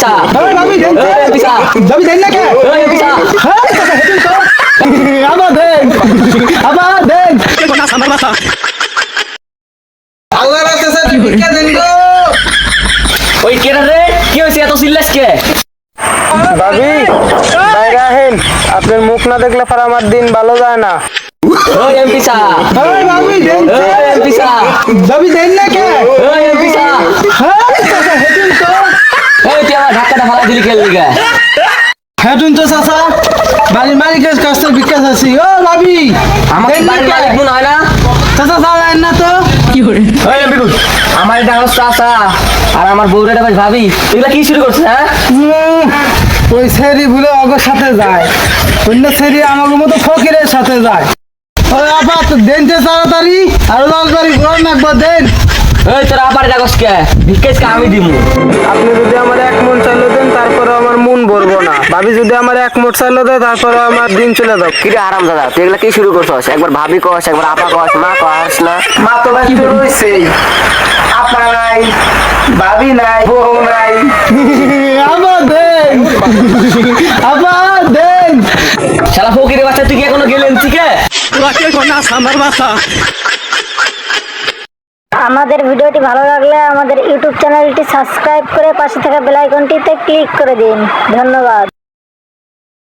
পিসা ভাবি দেন পিসা ভাবি দেন না কে পিসা আবার দেন আল্লাহ রাস্তা স্যার ভিক্ষা দেন গো ওই কেন রে কি হয়েছে এত সিরিয়াস কে ভাবি বাইরে আহেন, আপনার মুখ না দেখলে পর আমার দিন ভালো যায় না। ওই পিসা ভাবি দেন পিসা ভাবি দেন না কে ওই পিসা হেতুন তো এই তুই আমার ধাক্কাটা ফালা দিলি কেন লিগা হেতুন তো চাচা বাড়ির মালিকের কাছ থেকে ভিক্ষা চাচ্ছি ও ভাবি আমাকে বাড়ির মালিক মনে হয় না চাচা চালান না তো ওই বিকুল আমার এটা আমার চাচা আর আমার বউরে এটা ভাবি এগুলা কি শুরু করছে হ্যাঁ ওই ছেড়ি ভুলে অগর সাথে যায় অন্য ছেড়ি আমাকে মতো ফকিরের সাথে যায় ওই আপা তো দেন যে তাড়াতাড়ি আর 10 বাড়ি ঘর একবার দেন এই তোরা আবার এটা কষ্ট কে ভিক্ষেসকে আমি দিমু আপনি যদি আমার এক মন চাইলে দেন তারপরে আমার মন ভরবো না, ভাবি যদি আমার এক মোট চাইলে দেয় তারপরে আমার দিন চলে যাবে। কিরে আরাম দাদা তুই এগুলা কি শুরু করছস একবার ভাবি কস একবার আপা কস মা কস না মা তো ভাই রয়েছে, আপা নাই, ভাবি নাই, বউ নাই। আবার দেন আবার দেন শালা ফকিরের বাচ্চা তুই কি এখনো গেলেন ঠিক আমাদের ভিডিওটি ভালো লাগলে আমাদের ইউটিউব চ্যানেলটি সাবস্ক্রাইব করে পাশে থাকা বেল আইকনটিতে ক্লিক করে দিন। ধন্যবাদ।